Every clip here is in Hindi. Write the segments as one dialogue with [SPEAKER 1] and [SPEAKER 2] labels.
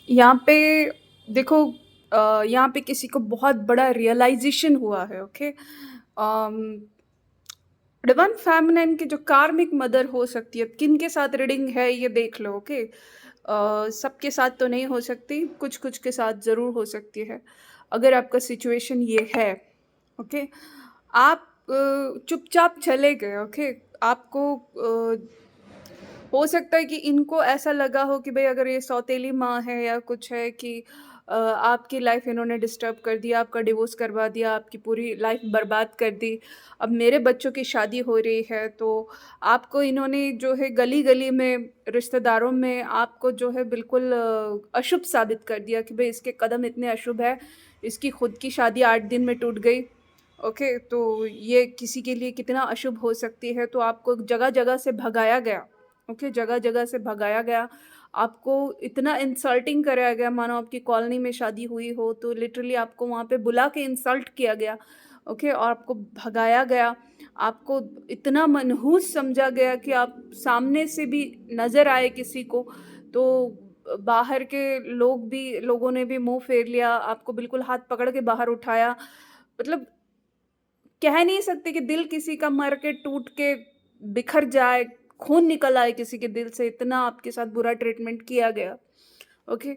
[SPEAKER 1] यहाँ पे देखो, यहाँ पे किसी को बहुत बड़ा रियलाइज़ेशन हुआ है, ओके? डिवाइन फेमिनिन की जो कार्मिक मदर हो सकती है, किनके साथ रीडिंग है ये देख लो, ओके? सबके साथ तो नहीं हो सकती, कुछ-कुछ के साथ ज़रूर हो सकती है। अगर आपका सिचुएशन ये है, ओके? आप चुपचाप चले गए, ओके? आपको हो सकता है कि इनको ऐसा लगा हो कि भई अगर ये सौतेली माँ है या कुछ है कि आपकी लाइफ़ इन्होंने डिस्टर्ब कर दिया, आपका डिवोर्स करवा दिया, आपकी पूरी लाइफ़ बर्बाद कर दी। अब मेरे बच्चों की शादी हो रही है, तो आपको इन्होंने जो है गली-गली में, रिश्तेदारों में आपको जो है बिल्कुल अशुभ साबित कर दिया कि भई इसके कदम इतने अशुभ हैं, इसकी खुद की शादी 8 दिन में टूट गई। ओके, तो ये किसी के लिए कितना अशुभ हो सकती है, तो आपको जगह-जगह से भगाया गया। ओके, जगह-जगह से भगाया गया। आपको इतना इंसल्टिंग कराया गया, मानो आपकी कॉलोनी में शादी हुई हो, तो लिटरली आपको वहाँ पे बुला के इंसल्ट किया गया, ओके? और आपको भगाया गया। आपको इतना मनहूस समझा गया कि आप सामने से भी नज़र आए किसी को, तो बाहर के लोगों ने भी मुँह फेर लिया, आपको बिल्कुल हाथ पकड़ के बाहर उठाया। मतलब कह नहीं सकते कि दिल किसी का मर के, टूट के, बिखर जाए, खून निकल आए किसी के दिल से, इतना आपके साथ बुरा ट्रीटमेंट किया गया, ओके?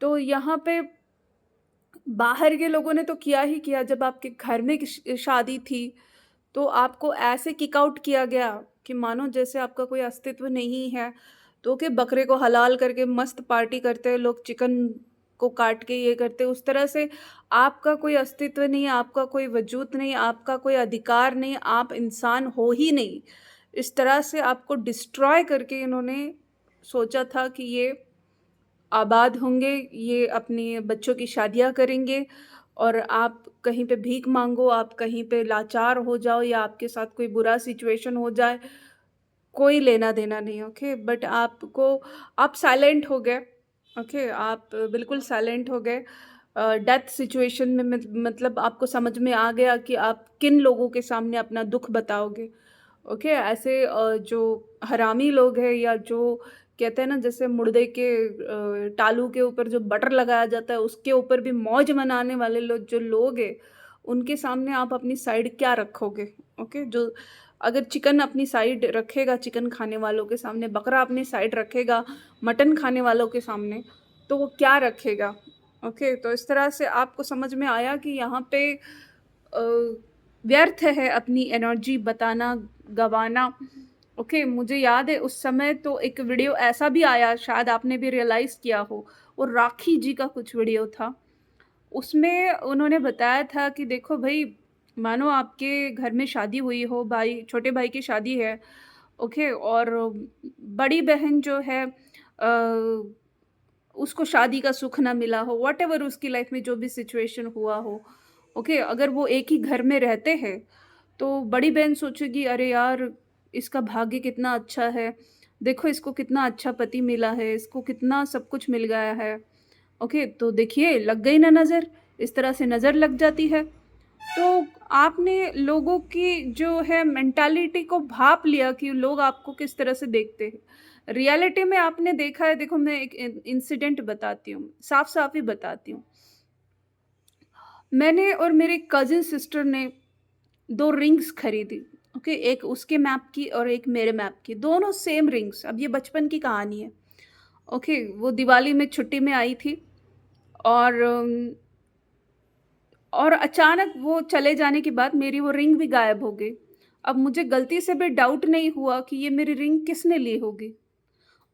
[SPEAKER 1] तो यहाँ पे बाहर के लोगों ने तो किया ही किया, जब आपके घर में शादी थी, तो आपको ऐसे किक आउट किया गया कि मानो जैसे आपका कोई अस्तित्व नहीं है। तो कि बकरे को हलाल करके मस्त पार्टी करते हैं लोग, चिकन को काट के ये करते हैं, उस तरह से आपका कोई अस्तित्व नहीं, आपका कोई वजूद नहीं, आपका कोई अधिकार नहीं, आप इंसान हो ही नहीं। इस तरह से आपको डिस्ट्रॉय करके इन्होंने सोचा था कि ये आबाद होंगे, ये अपनी बच्चों की शादियाँ करेंगे और आप कहीं पे भीख माँगो, आप कहीं पे लाचार हो जाओ या आपके साथ कोई बुरा सिचुएशन हो जाए, कोई लेना-देना नहीं, ओके? बट आप साइलेंट हो गए, ओके? आप बिल्कुल साइलेंट हो गए। डेथ सिचुएशन में मतलब आपको समझ में आ गया कि आप किन लोगों के सामने अपना दुःख बताओगे, ओके? ऐसे जो हरामी लोग हैं या जो कहते हैं ना, जैसे मुर्दे के टालू के ऊपर जो बटर लगाया जाता है, उसके ऊपर भी मौज मनाने वाले जो लोग हैं, उनके सामने आप अपनी साइड क्या रखोगे? ओके? जो अगर चिकन अपनी साइड रखेगा चिकन खाने वालों के सामने, बकरा अपनी साइड रखेगा मटन खाने वालों के सामने, तो वो क्या रखेगा? ओके? तो इस तरह से आपको समझ में आया कि यहाँ पे अ, व्यर्थ है अपनी एनर्जी बताना, गँवाना। ओके, मुझे याद है उस समय तो एक वीडियो ऐसा भी आया, शायद आपने भी रियलाइज़ किया हो, वो राखी जी का कुछ वीडियो था। उसमें उन्होंने बताया था कि देखो भई, मानो आपके घर में शादी हुई हो, छोटे भाई की शादी है, ओके? और बड़ी बहन जो है उसको शादी का सुख ना मिला हो, व्हाटएवर उसकी लाइफ़ में जो भी सिचुएशन हुआ हो, ओके? अगर वो एक ही घर में रहते हैं, तो बड़ी बहन सोचेगी, अरे यार! इसका भाग्य कितना अच्छा है, देखो इसको कितना अच्छा पति मिला है, इसको कितना सब कुछ मिल गया है। ओके, तो देखिए लग गई ना नज़र, इस तरह से नज़र लग जाती है। तो आपने लोगों की जो है मेंटालिटी को भाँप लिया कि लोग आपको किस तरह से देखते हैं। रियलिटी में आपने देखा है, देखो मैं एक इंसिडेंट बताती हूँ, साफ-साफ ही बताती हूँ। मैंने और मेरी कज़िन सिस्टर ने 2 रिंग्स खरीदी, ओके? एक उसके मैप की और एक मेरे मैप की, दोनों सेम रिंग्स। अब ये बचपन की कहानी है, ओके? वो दिवाली में छुट्टी में आई थी और अचानक वो चले जाने के बाद मेरी वो रिंग भी गायब हो गई। अब मुझे गलती से भी डाउट नहीं हुआ कि ये मेरी रिंग किसने ली होगी,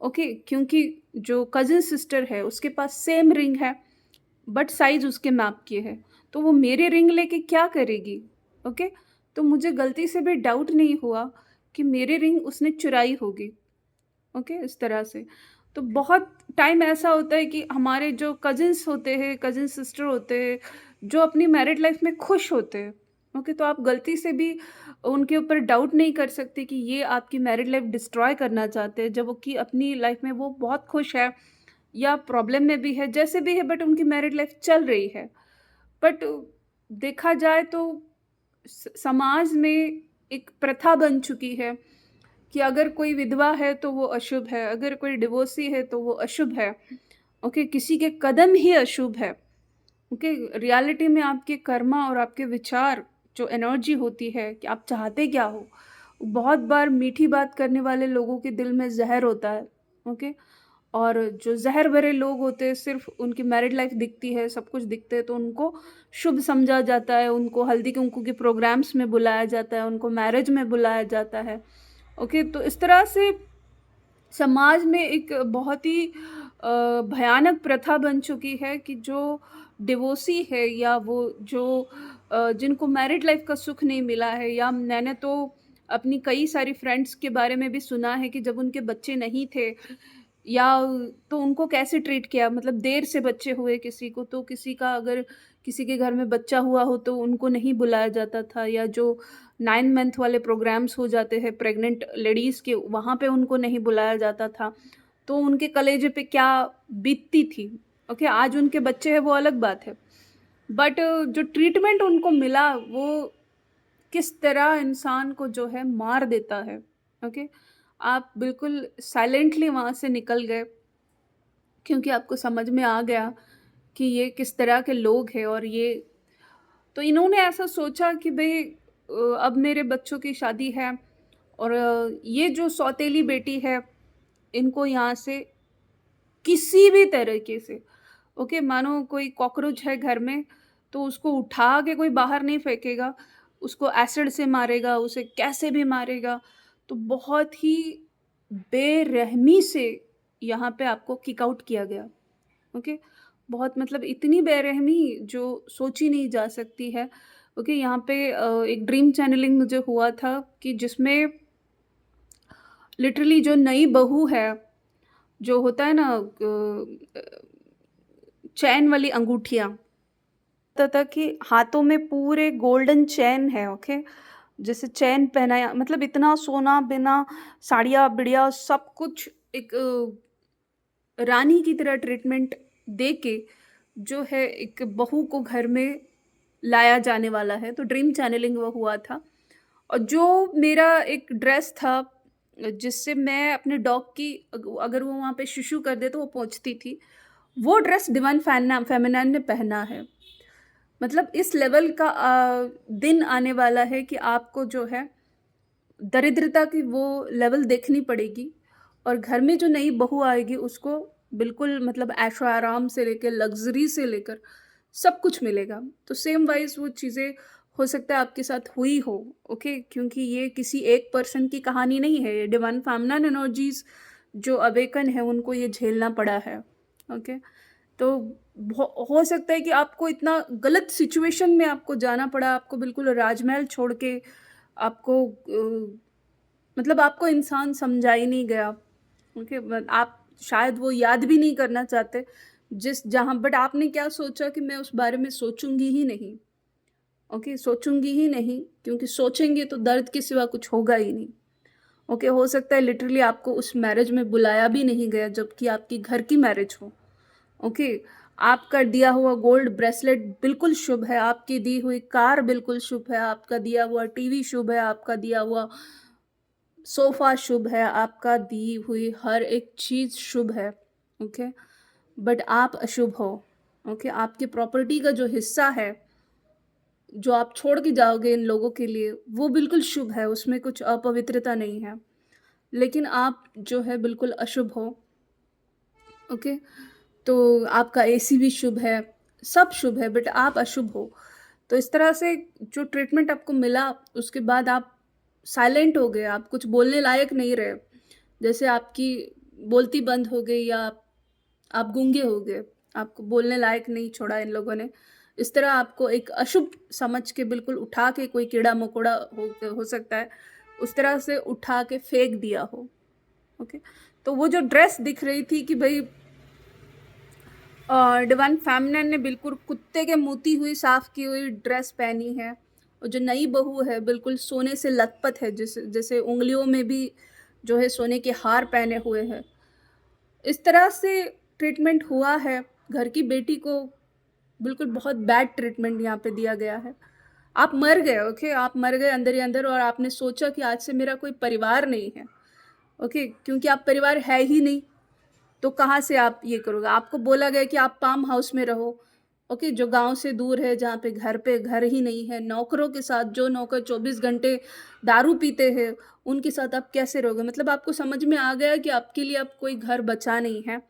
[SPEAKER 1] ओके? क्योंकि जो कज़िन सिस्टर है उसके पास सेम रिंग है, बट साइज़ उसके मैप की है। तो वो मेरी रिंग लेके क्या करेगी, ओके? तो मुझे गलती से भी डाउट नहीं हुआ कि मेरी रिंग उसने चुराई होगी। ओके, इस तरह से। तो बहुत टाइम ऐसा होता है कि हमारे जो कज़िन्स होते हैं, कज़िन सिस्टर होते हैं, जो अपनी मैरिड लाइफ़ में खुश होते हैं, ओके? तो आप गलती से भी उनके ऊपर डाउट नहीं कर सकते कि ये आपकी मैरिड लाइफ़ डिस्ट्रॉय करना चाहते हैं, जब वो कि अपनी लाइफ़ में वो बहुत खुश है या प्रॉब्लम में भी है, जैसे भी है, बट उनकी मैरिड लाइफ़ चल रही है। बट देखा जाए तो समाज में एक प्रथा बन चुकी है कि अगर कोई विधवा है तो वो अशुभ है, अगर कोई डिवोर्सी है तो वो अशुभ है। ओके, किसी के कदम ही अशुभ है। ओके, रियलिटी में आपके कर्मा और आपके विचार, जो एनर्जी होती है कि आप चाहते क्या हो, बहुत बार मीठी बात करने वाले लोगों के दिल में ज़हर होता है। ओके, और जो ज़हर भरे लोग होते हैं, सिर्फ़ उनकी मैरिड लाइफ़ दिखती है, सब कुछ दिखते है, तो उनको शुभ समझा जाता है, उनको हल्दी-कुंकू के प्रोग्राम्स में बुलाया जाता है, उनको मैरिज में बुलाया जाता है। ओके, तो इस तरह से समाज में एक बहुत ही भयानक प्रथा बन चुकी है कि जो डिवोर्सी है या वो जो जिनको मैरिड लाइफ का सुख नहीं मिला है, या मैंने तो अपनी कई सारी फ्रेंड्स के बारे में भी सुना है कि जब उनके बच्चे नहीं थे, या तो उनको कैसे ट्रीट किया, मतलब देर से बच्चे हुए किसी को, तो किसी का अगर किसी के घर में बच्चा हुआ हो तो उनको नहीं बुलाया जाता था, या जो 9 मंथ वाले प्रोग्राम्स हो जाते हैं प्रेग्नेंट लेडीज़ के, वहाँ पे उनको नहीं बुलाया जाता था। तो उनके कलेजे पे क्या बीतती थी। ओके, आज उनके बच्चे हैं वो अलग बात है। बट जो ट्रीटमेंट उनको मिला वो किस तरह इंसान को जो है मार देता है। ओके, आप बिल्कुल साइलेंटली वहाँ से निकल गए क्योंकि आपको समझ में आ गया कि ये किस तरह के लोग हैं, और ये तो इन्होंने ऐसा सोचा कि भई अब मेरे बच्चों की शादी है, और ये जो सौतेली बेटी है, इनको यहाँ से किसी भी तरीके से, ओके, मानो कोई कॉकरोच है घर में, तो उसको उठा के कोई बाहर नहीं फेंकेगा, उसको एसिड से मारेगा, उसे कैसे भी मारेगा। तो बहुत ही बेरहमी से यहाँ पे आपको किक आउट किया गया। ओके, बहुत मतलब इतनी बेरहमी जो सोची नहीं जा सकती है। ओके, यहाँ पे एक ड्रीम चैनलिंग मुझे हुआ था कि जिसमें लिटरली जो नई बहू है, जो होता है ना चैन वाली अंगूठियाँ, होता था कि हाथों में पूरे गोल्डन चैन है। ओके, जैसे चैन पहनाया, मतलब इतना सोना बिना, साड़ियाँ-बिड़िया सब कुछ एक रानी की तरह ट्रीटमेंट दे के जो है एक बहू को घर में लाया जाने वाला है, तो ड्रीम चैनलिंग वो हुआ था। और जो मेरा एक ड्रेस था जिससे मैं अपने डॉग की अगर वो वहाँ पे शुशु कर दे तो वो पोंछती थी, वो ड्रेस डिवाइन फेमिनाइन ने पहना है। मतलब इस लेवल का दिन आने वाला है कि आपको जो है दरिद्रता की वो लेवल देखनी पड़ेगी, और घर में जो नई बहू आएगी उसको बिल्कुल मतलब ऐशो-आराम से लेकर लग्ज़री से लेकर सब कुछ मिलेगा। तो सेम वाइज़ वो चीज़ें हो सकता है आपके साथ हुई हो, ओके? क्योंकि ये किसी एक पर्सन की कहानी नहीं है, ये डिवाइन फेमिनिन एनर्जीज़ जो अवेकन है उनको ये झेलना पड़ा है, ओके? तो हो सकता है कि आपको इतना गलत सिचुएशन में आपको जाना पड़ा, आपको बिल्कुल राजमहल छोड़ के आपको मतलब आपको इंसान समझा ही नहीं गया। ओके, आप शायद वो याद भी नहीं करना चाहते जिस जहाँ, बट आपने क्या सोचा कि मैं उस बारे में सोचूंगी ही नहीं। ओके, सोचूंगी ही नहीं, क्योंकि सोचेंगे तो दर्द के सिवा कुछ होगा ही नहीं। ओके, हो सकता है लिटरली आपको उस मैरिज में बुलाया भी नहीं गया जबकि आपकी घर की मैरिज हो। ओके, आपका दिया हुआ गोल्ड ब्रेसलेट बिल्कुल शुभ है, आपकी दी हुई कार बिल्कुल शुभ है, आपका दिया हुआ टीवी शुभ है, आपका दिया हुआ सोफ़ा शुभ है, आपका दी हुई हर एक चीज़ शुभ है। ओके, बट आप अशुभ हो। ओके, आपकी प्रॉपर्टी का जो हिस्सा है, जो आप छोड़ के जाओगे इन लोगों के लिए, वो बिल्कुल शुभ है, उसमें कुछ अपवित्रता नहीं है। लेकिन आप जो है बिल्कुल अशुभ हो। ओके, तो आपका एसी भी शुभ है, सब शुभ है, बट आप अशुभ हो। तो इस तरह से जो ट्रीटमेंट आपको मिला, उसके बाद आप साइलेंट हो गए, आप कुछ बोलने लायक नहीं रहे। जैसे आपकी बोलती बंद हो गई, या आप गूंगे हो गए, आपको बोलने लायक नहीं छोड़ा इन लोगों ने। इस तरह आपको एक अशुभ समझ के बिल्कुल उठा के, कोई कीड़ा मकोड़ा हो सकता है, उस तरह से उठा के फेंक दिया हो। ओके, तो वो जो ड्रेस दिख रही थी कि भाई डिवाइन फेमिनिन ने बिल्कुल कुत्ते के मोती हुई साफ की हुई ड्रेस पहनी है, और जो नई बहू है बिल्कुल सोने से लथपथ है, जैसे जैसे उंगलियों में भी जो है सोने के हार पहने हुए हैं। इस तरह से ट्रीटमेंट हुआ है। घर की बेटी को बिल्कुल बहुत बैड ट्रीटमेंट यहाँ पे दिया गया है। आप मर गए, ओके, आप मर गए अंदर ही अंदर, और आपने सोचा कि आज से मेरा कोई परिवार नहीं है। ओके, क्योंकि आप परिवार है ही नहीं। तो कहाँ से आप ये करोगे? आपको बोला गया कि आप फार्म हाउस में रहो, ओके, जो गाँव से दूर है, जहाँ पे घर ही नहीं है, नौकरों के साथ, जो नौकर 24 घंटे दारू पीते हैं, उनके साथ आप कैसे रहोगे? मतलब आपको समझ में आ गया कि आपके लिए अब कोई घर बचा नहीं है,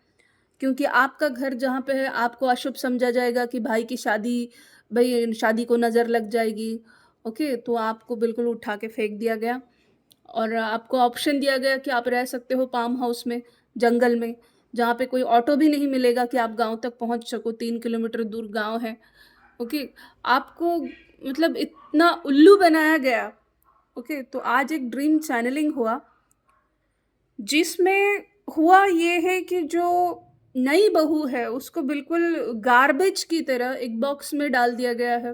[SPEAKER 1] क्योंकि आपका घर जहाँ पे है, आपको अशुभ समझा जाएगा कि भाई की शादी, भई शादी को नज़र लग जाएगी, ओके? तो आपको बिल्कुल उठा के फेंक दिया गया। और आपको ऑप्शन दिया गया कि आप रह सकते हो फार्म हाउस में, जंगल में, जहाँ पे कोई ऑटो भी नहीं मिलेगा कि आप गाँव तक पहुँच सको, 3 किलोमीटर दूर गाँव है, ओके? आपको मतलब इतना उल्लू बनाया गया, ओके? तो आज एक ड्रीम चैनलिंग हुआ, जिसमें हुआ ये है कि जो नई बहू है, उसको बिल्कुल गार्बेज की तरह एक बॉक्स में डाल दिया गया है,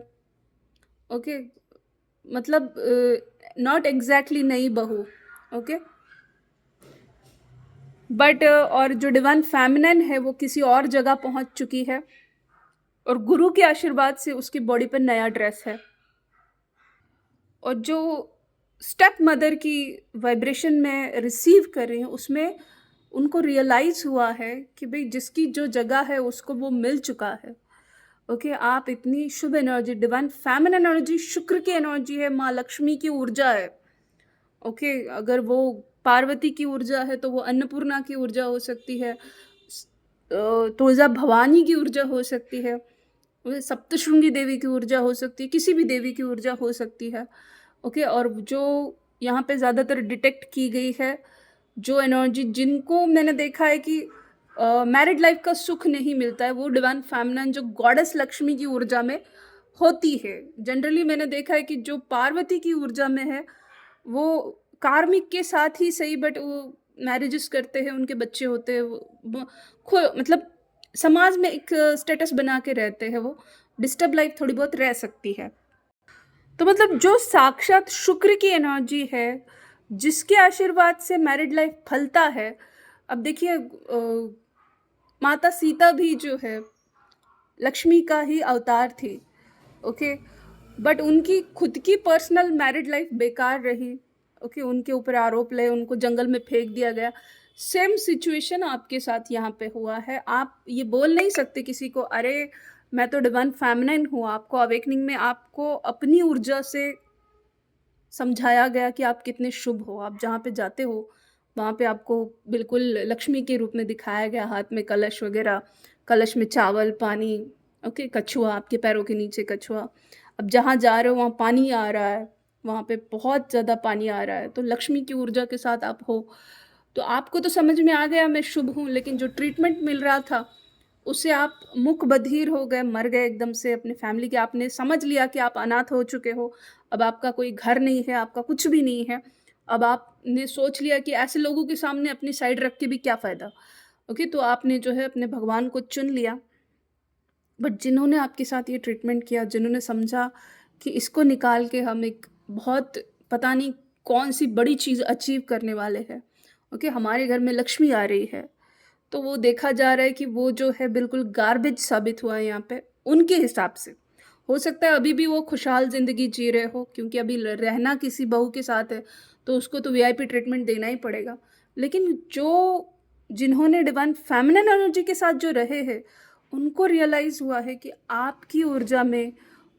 [SPEAKER 1] ओके? मतलब नॉट एग्ज़ैक्टली नई बहू, ओके? बट और जो डिवाइन फेमिनिन है वो किसी और जगह पहुंच चुकी है, और गुरु के आशीर्वाद से उसकी बॉडी पर नया ड्रेस है। और जो स्टेप मदर की वाइब्रेशन में रिसीव कर रही हैं, उसमें उनको रियलाइज हुआ है कि भाई जिसकी जो जगह है उसको वो मिल चुका है, ओके? आप इतनी शुभ एनर्जी, डिवाइन फेमिनिन एनर्जी, शुक्र की एनर्जी है, माँ लक्ष्मी की ऊर्जा है, ओके? अगर वो पार्वती की ऊर्जा है तो वो अन्नपूर्णा की ऊर्जा हो सकती है, तुळजा भवानी की ऊर्जा हो सकती है, वो सप्तशृंगी देवी की ऊर्जा हो सकती है, किसी भी देवी की ऊर्जा हो सकती है, ओके? और जो यहाँ पे ज़्यादातर डिटेक्ट की गई है, जो एनर्जी जिनको मैंने देखा है कि मैरिड लाइफ का सुख नहीं मिलता है, वो डिवाइन फेमिनिन जो गॉडेस लक्ष्मी की ऊर्जा में होती है। जनरली मैंने देखा है कि जो पार्वती की ऊर्जा में है, वो कार्मिक के साथ ही सही, बट वो मैरिजेस करते हैं, उनके बच्चे होते हैं, वो मतलब समाज में एक स्टेटस बना के रहते हैं, वो डिस्टर्ब लाइफ थोड़ी बहुत रह सकती है। तो मतलब जो साक्षात शुक्र की एनर्जी है, जिसके आशीर्वाद से मैरिड लाइफ फलता है। अब देखिए, माता सीता भी जो है लक्ष्मी का ही अवतार थी, ओके? बट उनकी खुद की पर्सनल मैरिड लाइफ बेकार रही, ओके? उनके ऊपर आरोप लगे, उनको जंगल में फेंक दिया गया। सेम सिचुएशन आपके साथ यहाँ पे हुआ है। आप ये बोल नहीं सकते किसी को, अरे मैं तो डिवाइन फेमिनिन हूँ। आपको अवेकनिंग में आपको अपनी ऊर्जा से समझाया गया कि आप कितने शुभ हो। आप जहाँ पे जाते हो, वहाँ पे आपको बिल्कुल लक्ष्मी के रूप में दिखाया गया, हाथ में कलश वगैरह, कलश में चावल, पानी, ओके? कछुआ, आपके पैरों के नीचे कछुआ। अब जहाँ जा रहे हो वहाँ पानी आ रहा है, वहाँ पे बहुत ज़्यादा पानी आ रहा है, तो लक्ष्मी की ऊर्जा के साथ आप हो। तो आपको तो समझ में आ गया मैं शुभ हूँ, लेकिन जो ट्रीटमेंट मिल रहा था, उससे आप मूक बधिर हो गए, मर गए एकदम से अपने फैमिली के। आपने समझ लिया कि आप अनाथ हो चुके हो, अब आपका कोई घर नहीं है, आपका कुछ भी नहीं है। अब आपने सोच लिया कि ऐसे लोगों के सामने अपनी साइड रख के भी क्या फ़ायदा, ओके? तो आपने जो है अपने भगवान को चुन लिया। बट जिन्होंने आपके साथ ये ट्रीटमेंट किया, जिन्होंने समझा कि इसको निकाल के हम एक बहुत पता नहीं कौन-सी बड़ी चीज़ अचीव करने वाले हैं, ओके? हमारे घर में लक्ष्मी आ रही है, तो वो देखा जा रहा है कि वो जो है बिल्कुल गार्बेज साबित हुआ है यहाँ पे, उनके हिसाब से। हो सकता है अभी भी वो खुशहाल ज़िंदगी जी रहे हो, क्योंकि अभी ल रहना किसी बहू के साथ है, तो उसको तो वीआईपी ट्रीटमेंट देना ही पड़ेगा। लेकिन जो जिन्होंने डिवाइन फेमिनिन एनर्जी के साथ जो रहे हैं, उनको रियलाइज़ हुआ है कि आपकी ऊर्जा में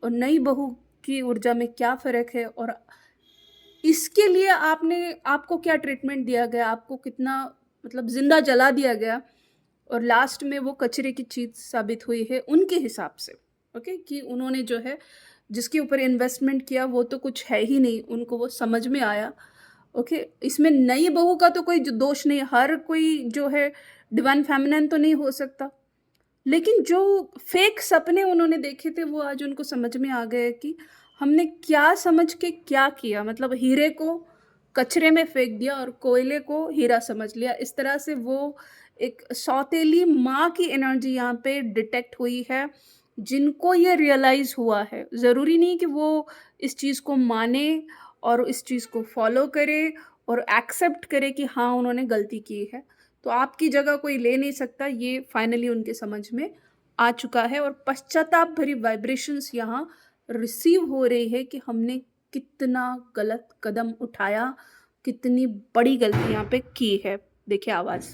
[SPEAKER 1] और नई बहू की ऊर्जा में क्या फ़र्क है, और इसके लिए आपको क्या ट्रीटमेंट दिया गया, आपको कितना मतलब ज़िंदा जला दिया गया, और लास्ट में वो कचरे की चीज़ साबित हुई है उनके हिसाब से, ओके? कि उन्होंने जो है जिसके ऊपर इन्वेस्टमेंट किया वो तो कुछ है ही नहीं, उनको वो समझ में आया, ओके? इसमें नई बहू का तो कोई दोष नहीं, हर कोई जो है डिवाइन फेमिनिन तो नहीं हो सकता। लेकिन जो फेक सपने उन्होंने देखे थे, वो आज उनको समझ में आ गए कि हमने क्या समझ के क्या किया। मतलब हीरे को कचरे में फेंक दिया और कोयले को हीरा समझ लिया। इस तरह से वो एक सौतेली माँ की एनर्जी यहाँ पे डिटेक्ट हुई है, जिनको ये रियलाइज़ हुआ है। ज़रूरी नहीं कि वो इस चीज़ को माने और इस चीज़ को फॉलो करे और एक्सेप्ट करे कि हाँ, उन्होंने गलती की है। तो आपकी जगह कोई ले नहीं सकता, ये फाइनली उनके समझ में आ चुका है, और पश्चाताप भरी वाइब्रेशंस यहाँ रिसीव हो रही है कि हमने कितना गलत कदम उठाया, कितनी बड़ी गलती यहाँ पे की है। देखिए आवाज़।